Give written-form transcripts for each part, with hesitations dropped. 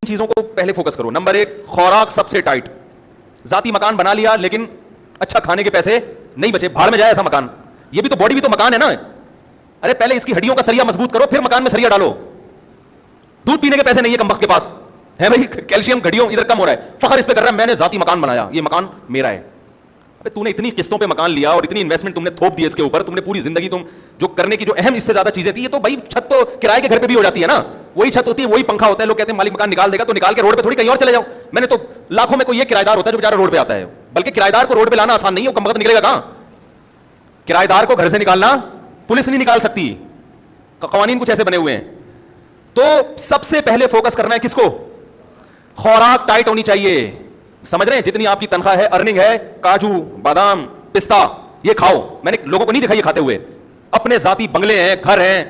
چیزوں کو پہلے فوکس کرو. نمبر 1 خوراک سب سے ٹائٹ. ذاتی مکان بنا لیا لیکن اچھا کھانے کے پیسے نہیں بچے, بھاڑ میں جائے ایسا مکان. یہ بھی تو باڈی بھی تو مکان ہے نا. ارے پہلے اس کی ہڈیوں کا سریا مضبوط کرو, پھر مکان میں سریا ڈالو. دودھ پینے کے پیسے نہیں ہے کم وقت کے پاس ہے بھائی, کیلشیم گھڑیوں ادھر کم ہو رہا ہے, فخر اس پہ کر رہا ہے میں نے ذاتی مکان بنایا, یہ مکان میرا ہے. ابے تو نے اتنی قسطوں پہ مکان لیا اور اتنی انویسٹمنٹ تم نے تھوپ دی اس کے اوپر, تم نے پوری زندگی تم جو کرنے کی جو اہم اس سے زیادہ چیزیں تھی, یہ تو بھائی چھت تو کرائے کے گھر پہ بھی ہو جاتی ہے نا, وہی چھت ہوتی ہے وہی پنکھا ہوتا ہے. لوگ کہتے ہیں مالک مکان نکال دے گا تو نکال کے روڈ پہ تھوڑی کہیں اور چلے جاؤ. میں نے تو لاکھوں میں کوئی یہ کرایہ دار ہوتا ہے جو بیچارہ روڈ پہ آتا ہے, بلکہ کرایہ دار کو روڈ پہ لانا آسان نہیں ہے, وہ کم وقت نکلے گا کہاں. کرایہ دار کو گھر سے نکالنا پولیس نہیں نکال سکتی, قوانین کچھ ایسے بنے ہوئے ہیں. تو سب سے پہلے فوکس کرنا ہے کس کو, خوراک ٹائٹ ہونی چاہیے. سمجھ رہے ہیں, جتنی آپ کی تنخواہ ہے, ارننگ ہے, کاجو بادام پستہ یہ کھاؤ. میں نے لوگوں کو نہیں دیکھا یہ کھاتے ہوئے. اپنے ذاتی بنگلے ہیں, گھر ہیں,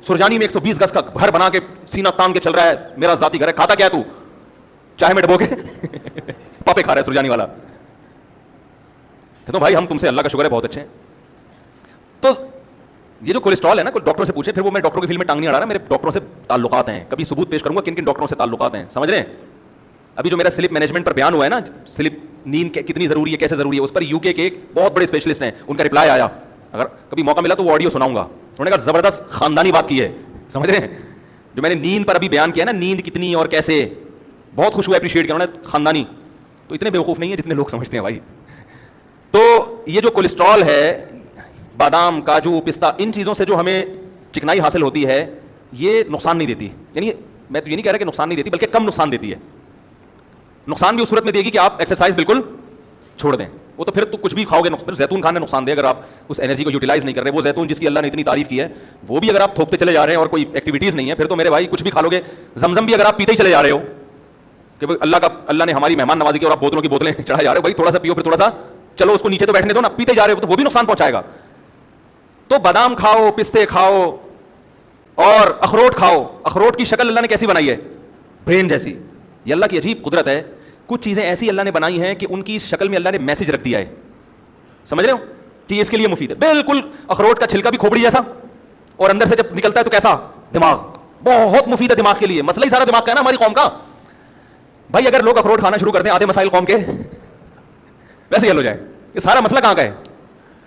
سرجانی میں 120 گز کا گھر بنا کے سینہ تان کے چل رہا ہے, میرا ذاتی گھر ہے. کھاتا کیا ہے تو, چائے میں ڈبو کے پاپے کھا رہا ہے سرجانی والا. کہتا ہوں بھائی ہم تم سے اللہ کا شکر ہے بہت اچھے ہیں. تو یہ جو کولیسٹرول ہے نا, کوئی ڈاکٹر سے پوچھے, پھر وہ میں ڈاکٹروں کی فیلڈ میں ٹانگ نہیں اڑا رہا, میرے ڈاکٹروں سے تعلقات ہیں, کبھی ثبوت پیش کروں گا کن کن ڈاکٹروں سے تعلقات ہیں. سمجھ رہے ہیں, ابھی جو میرا سلپ مینجمنٹ پر بیان ہوا ہے نا, سلپ نیند کتنی ضروری ہے, کیسے ضروری ہے, اس پر یو کے ایک بہت بڑے اسپیشلسٹ ہیں, ان کا رپلائی آیا, اگر کبھی موقع ملا تو وہ آڈیو سناؤں گا. انہوں نے کہا زبردست خاندانی بات کی ہے. سمجھ رہے ہیں, جو میں نے نیند پر ابھی بیان کیا نا, نیند کتنی اور کیسے, بہت خوش ہوا, اپریشیٹ کیا انہوں نے, خاندانی. تو اتنے بیوقوف نہیں ہے جتنے لوگ سمجھتے ہیں بھائی. تو یہ جو کولیسٹرول ہے, بادام کاجو پستہ, ان چیزوں سے جو ہمیں چکنائی حاصل ہوتی ہے, یہ نقصان نہیں دیتی. یعنی میں تو یہ نہیں کہہ رہا کہ نقصان نہیں دیتی, بلکہ کم نقصان دیتی ہے. نقصان بھی اس صورت میں دے گی کہ آپ ایکسرسائز بالکل چھوڑ دیں. وہ تو پھر تو کچھ بھی کھاؤ گے, زیتون کھانا نقصان دے اگر آپ اس انرجی کو یوٹیلائز نہیں کر رہے. وہ زیتون جس کی اللہ نے اتنی تعریف کی ہے, وہ بھی اگر آپ تھوکتے چلے جا رہے ہیں اور کوئی ایکٹیویٹیز نہیں ہے, پھر تو میرے بھائی کچھ بھی کھا لو گے. زمزم بھی اگر آپ پیتے ہی چلے جا رہے ہو کہ اللہ نے ہماری مہمان نوازی کی اور آپ بوتلوں کی بوتلیں چڑھا جا رہے ہو, بھائی تھوڑا سا پیو, پھر تھوڑا سا چلو اس کو نیچے تو بیٹھنے دو نا, پیتے جا رہے ہو تو وہ بھی نقصان پہنچائے گا. تو بادام کھاؤ, پستے کھاؤ اور اخروٹ کھاؤ. اخروٹ کی شکل اللہ نے کیسی بنائی ہے, برین جیسی. یہ اللہ کی عجیب قدرت ہے. کچھ چیزیں ایسی اللہ نے بنائی ہیں کہ ان کی شکل میں اللہ نے میسج رکھ دیا ہے. سمجھ رہے ہو کہ اس کے لیے مفید ہے. بالکل اخروٹ کا چھلکا بھی کھوپڑی جیسا, اور اندر سے جب نکلتا ہے تو کیسا, دماغ, بہت مفید ہے دماغ کے لیے. مسئلہ ہی سارا دماغ کا ہے نا ہماری قوم کا. بھائی اگر لوگ اخروٹ کھانا شروع کر دیں, آدھے مسائل قوم کے ویسے حل ہو جائے. یہ سارا مسئلہ کہاں کا ہے,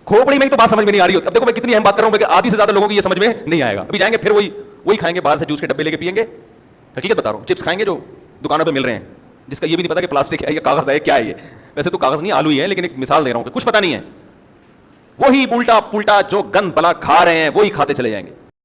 کھوپڑی میں ہی تو بات سمجھ میں نہیں آ رہی ہوتی. اب دیکھو میں کتنی اہم بات کر رہا ہوں کہ آدھی سے زیادہ لوگوں کو یہ سمجھ میں نہیں آئے گا. ابھی جائیں گے پھر وہی کھائیں گے, باہر سے جوس کے ڈبے لے کے پیئیں گے. حقیقت بتا رہا ہوں, چپس کھائیں گے جو دکانوں پہ مل رہے ہیں, جس کا یہ بھی نہیں پتا کہ پلاسٹک ہے یا کاغذ ہے, کیا ہے یہ. ویسے تو کاغذ نہیں, آلو ہی ہے, لیکن ایک مثال دے رہا ہوں کہ کچھ پتا نہیں ہے. وہی الٹا پلٹا جو گند بلا کھا رہے ہیں وہی کھاتے چلے جائیں گے.